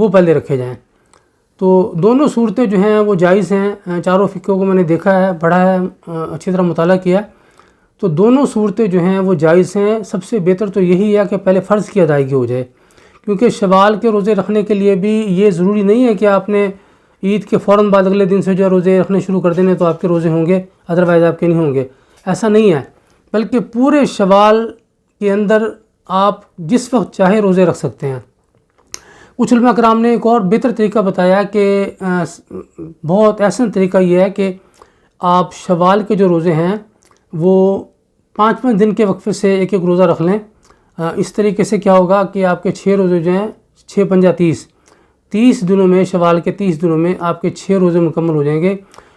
وہ پہلے رکھے جائیں۔ تو دونوں صورتیں جو ہیں وہ جائز ہیں، چاروں فقہ کو میں نے دیکھا ہے، پڑھا ہے، اچھی طرح مطالعہ کیا، تو دونوں صورتیں جو ہیں وہ جائز ہیں۔ سب سے بہتر تو یہی ہے کہ پہلے فرض کی ادائیگی ہو جائے، کیونکہ شوال کے روزے رکھنے کے لیے بھی یہ ضروری نہیں ہے کہ آپ نے عید کے فوراً بعد اگلے دن سے جو روزے رکھنے شروع کر دینے تو آپ کے روزے ہوں گے، ادروائز آپ کے نہیں ہوں گے، ایسا نہیں ہے، بلکہ پورے شوال کے اندر آپ جس وقت چاہے روزے رکھ سکتے ہیں۔ کچھ علماء کرام نے ایک اور بہتر طریقہ بتایا کہ بہت احسن طریقہ یہ ہے کہ آپ شوال کے جو روزے ہیں وہ 5 دن کے وقفے سے ایک ایک روزہ رکھ لیں۔ اس طریقے سے کیا ہوگا کہ آپ کے 6 روزے جو ہیں 6 پنجا 30 دنوں میں، شوال کے 30 دنوں میں آپ کے 6 روزے مکمل ہو جائیں گے،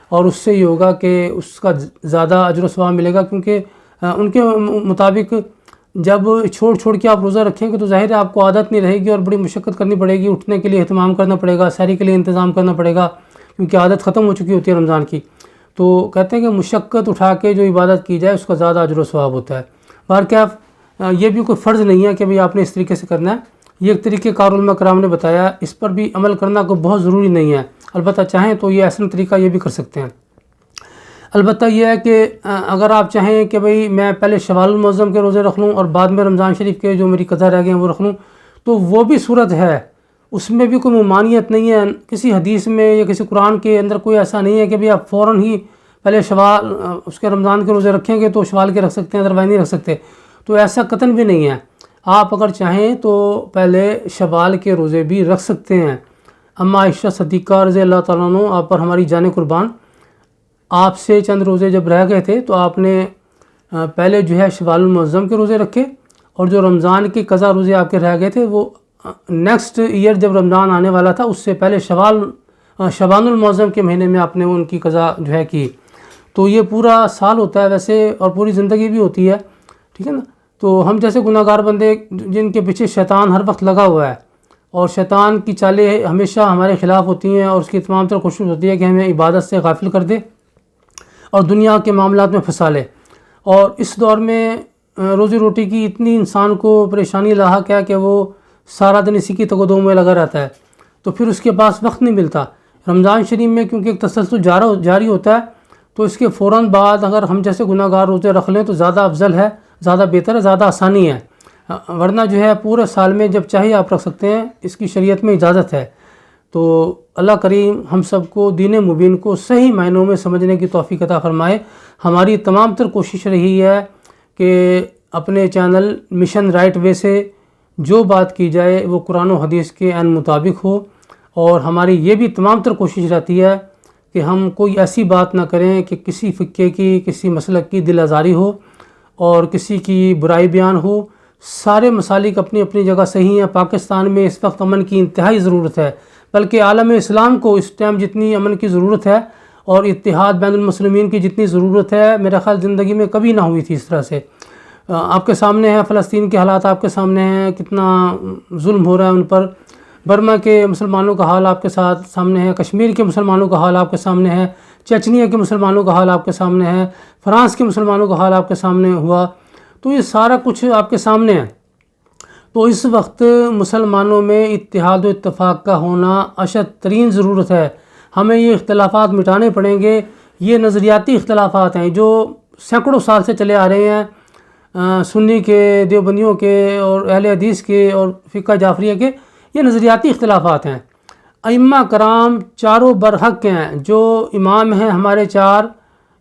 اور اس سے یہ ہوگا کہ اس کا زیادہ اجر و ثواب ملے گا، کیونکہ ان کے مطابق جب چھوڑ کے آپ روزہ رکھیں گے تو ظاہر ہے آپ کو عادت نہیں رہے گی اور بڑی مشقت کرنی پڑے گی، اٹھنے کے لیے اہتمام کرنا پڑے گا، سحری کے لیے انتظام کرنا پڑے گا، کیونکہ عادت ختم ہو چکی ہوتی ہے رمضان کی۔ تو کہتے ہیں کہ مشقت اٹھا کے جو عبادت کی جائے اس کا زیادہ اجر و ثواب ہوتا ہے۔ بہرکیف یہ بھی کوئی فرض نہیں ہے کہ بھئی آپ نے اس طریقے سے کرنا ہے، یہ ایک طریقہ کار علماء کرام نے بتایا، اس پر بھی عمل کرنا کوئی بہت ضروری نہیں ہے، البتہ چاہیں تو یہ احسن طریقہ یہ بھی کر سکتے ہیں۔ البتہ یہ ہے کہ اگر آپ چاہیں کہ بھئی میں پہلے شوال المعظم کے روزے رکھ لوں اور بعد میں رمضان شریف کے جو میری قضا رہ گئے ہیں وہ رکھ لوں، تو وہ بھی صورت ہے، اس میں بھی کوئی ممانعت نہیں ہے، کسی حدیث میں یا کسی قرآن کے اندر کوئی ایسا نہیں ہے کہ بھئی آپ فوراً ہی پہلے شوال اس کے رمضان کے روزے رکھیں گے تو شوال کے رکھ سکتے ہیں، ادروائز نہیں رکھ سکتے، تو ایسا قطعاً بھی نہیں ہے۔ آپ اگر چاہیں تو پہلے شوال کے روزے بھی رکھ سکتے ہیں۔ اما عائشہ صدیقہ رضی اللہ تعالیٰ عنہ، آپ پر ہماری جان قربان، آپ سے چند روزے جب رہ گئے تھے تو آپ نے پہلے جو ہے شوال المعظم کے روزے رکھے، اور جو رمضان کے قضا روزے آپ کے رہ گئے تھے وہ نیکسٹ ایئر جب رمضان آنے والا تھا اس سے پہلے شعبان المعظم کے مہینے میں آپ نے ان کی قضا جو ہے کی۔ تو یہ پورا سال ہوتا ہے ویسے، اور پوری زندگی بھی ہوتی ہے، ٹھیک ہے نا۔ تو ہم جیسے گناہ گار بندے جن کے پیچھے شیطان ہر وقت لگا ہوا ہے، اور شیطان کی چالیں ہمیشہ ہمارے خلاف ہوتی ہیں، اور اس کی تمام تر کوشش ہوتی ہے کہ ہمیں عبادت سے غافل کر دے اور دنیا کے معاملات میں پھنسا لے۔ اور اس دور میں روزی روٹی کی اتنی انسان کو پریشانی لاحق ہے کہ وہ سارا دن اسی کی تگ و دو میں لگا رہتا ہے، تو پھر اس کے پاس وقت نہیں ملتا۔ رمضان شریف میں کیونکہ ایک تسلسل جاری ہوتا ہے، تو اس کے فوراً بعد اگر ہم جیسے گناہ گار روزے رکھ لیں تو زیادہ افضل ہے، زیادہ بہتر ہے، زیادہ آسانی ہے، ورنہ جو ہے پورے سال میں جب چاہیے آپ رکھ سکتے ہیں، اس کی شریعت میں اجازت ہے۔ تو اللہ کریم ہم سب کو دین مبین کو صحیح معنوں میں سمجھنے کی توفیق عطا فرمائے۔ ہماری تمام تر کوشش رہی ہے کہ اپنے چینل مشن رائٹ وے سے جو بات کی جائے وہ قرآن و حدیث کے عین مطابق ہو، اور ہماری یہ بھی تمام تر کوشش رہتی ہے کہ ہم کوئی ایسی بات نہ کریں کہ کسی فقہ کی، کسی مسلک کی دل آزاری ہو اور کسی کی برائی بیان ہو۔ سارے مسالک اپنی اپنی جگہ صحیح ہیں۔ پاکستان میں اس وقت امن کی انتہائی ضرورت ہے، بلکہ عالم اسلام کو اس ٹائم جتنی امن کی ضرورت ہے اور اتحاد بین المسلمین کی جتنی ضرورت ہے، میرا خیال زندگی میں کبھی نہ ہوئی تھی اس طرح سے۔ آپ کے سامنے ہے فلسطین کے حالات، آپ کے سامنے ہیں کتنا ظلم ہو رہا ہے ان پر، برما کے مسلمانوں کا حال آپ کے سامنے ہے، کشمیر کے مسلمانوں کا حال آپ کے سامنے ہے، چچنیا کے مسلمانوں کا حال آپ کے سامنے ہے، فرانس کے مسلمانوں کا حال آپ کے سامنے ہوا، تو یہ سارا کچھ آپ کے سامنے ہے۔ تو اس وقت مسلمانوں میں اتحاد و اتفاق کا ہونا اشد ترین ضرورت ہے۔ ہمیں یہ اختلافات مٹانے پڑیں گے۔ یہ نظریاتی اختلافات ہیں جو سینکڑوں سال سے چلے آ رہے ہیں، سنی کے، دیوبندیوں کے اور اہل حدیث کے اور فقہ جعفریہ کے، یہ نظریاتی اختلافات ہیں۔ ائمہ کرام چاروں برحق ہیں، جو امام ہیں ہمارے چار،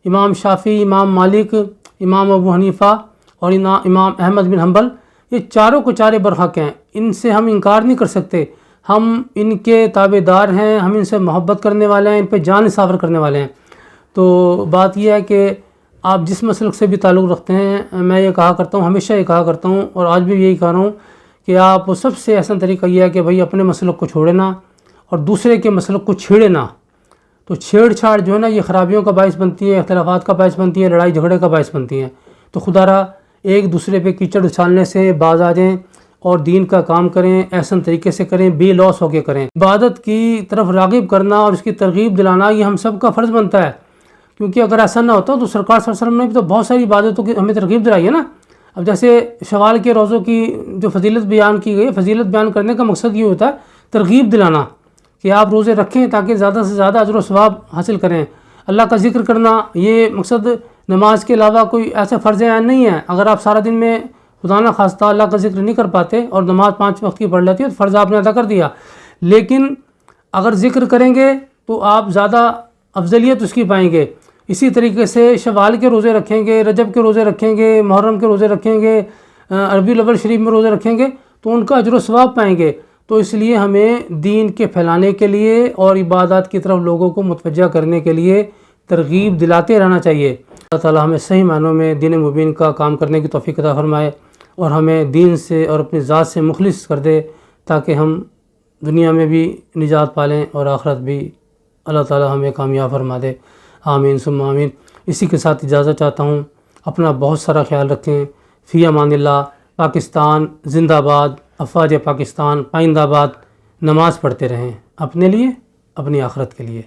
امام شافعی، امام مالک، امام ابو حنیفہ اور امام احمد بن حنبل، یہ چاروں کو چارے برحق ہیں، ان سے ہم انکار نہیں کر سکتے، ہم ان کے تابع دار ہیں، ہم ان سے محبت کرنے والے ہیں، ان پہ جان نثار کرنے والے ہیں۔ تو بات یہ ہے کہ آپ جس مسلک سے بھی تعلق رکھتے ہیں، میں یہ کہا کرتا ہوں، ہمیشہ یہ کہا کرتا ہوں اور آج بھی یہی کہہ رہا ہوں کہ آپ سب سے احسن طریقہ یہ ہے کہ بھائی اپنے مسلک کو چھوڑے نہ اور دوسرے کے مسلک کو چھیڑے نہ۔ تو چھیڑ چھاڑ جو ہے نا، یہ خرابیوں کا باعث بنتی ہے، اختلافات کا باعث بنتی ہے، لڑائی جھگڑے کا باعث بنتی ہیں۔ تو خدا را ایک دوسرے پہ کیچڑ اچھالنے سے باز آ جائیں اور دین کا کام کریں، احسن طریقے سے کریں، بے لوس ہو کے کریں۔ عبادت کی طرف راغب کرنا اور اس کی ترغیب دلانا یہ ہم سب کا فرض بنتا ہے، کیونکہ اگر ایسا نہ ہوتا تو سرکار صلی اللہ علیہ وسلم نے بھی تو بہت ساری عبادتوں کی ہمیں ترغیب دلائی ہے نا۔ اب جیسے شوال کے روزوں کی جو فضیلت بیان کی گئی، فضیلت بیان کرنے کا مقصد یہ ہوتا ہے ترغیب دلانا کہ آپ روزے رکھیں تاکہ زیادہ سے زیادہ اجر و ثواب حاصل کریں۔ اللہ کا ذکر کرنا، یہ مقصد نماز کے علاوہ کوئی ایسا فرض عین نہیں ہے۔ اگر آپ سارا دن میں خدا نہ خواستہ اللہ کا ذکر نہیں کر پاتے اور نماز 5 وقت کی پڑھ لیتی ہے تو فرض آپ نے ادا کر دیا، لیکن اگر ذکر کریں گے تو آپ زیادہ افضلیت اس کی پائیں گے۔ اسی طریقے سے شوال کے روزے رکھیں گے، رجب کے روزے رکھیں گے، محرم کے روزے رکھیں گے، ربیع الاول شریف میں روزے رکھیں گے تو ان کا اجر و ثواب پائیں گے۔ تو اس لیے ہمیں دین کے پھیلانے کے لیے اور عبادات کی طرف لوگوں کو متوجہ کرنے کے لیے ترغیب دلاتے رہنا چاہیے۔ اللہ تعالیٰ ہمیں صحیح معنوں میں دین مبین کا کام کرنے کی توفیق عطا فرمائے اور ہمیں دین سے اور اپنی ذات سے مخلص کر دے تاکہ ہم دنیا میں بھی نجات پالیں اور آخرت بھی اللہ تعالیٰ ہمیں کامیاب فرما دے۔ آمین ثم آمین۔ اسی کے ساتھ اجازت چاہتا ہوں، اپنا بہت سارا خیال رکھیں۔ فی امان اللہ۔ پاکستان زندہ باد، افواج پاکستان پائندہ باد۔ نماز پڑھتے رہیں اپنے لیے، اپنی آخرت کے لیے۔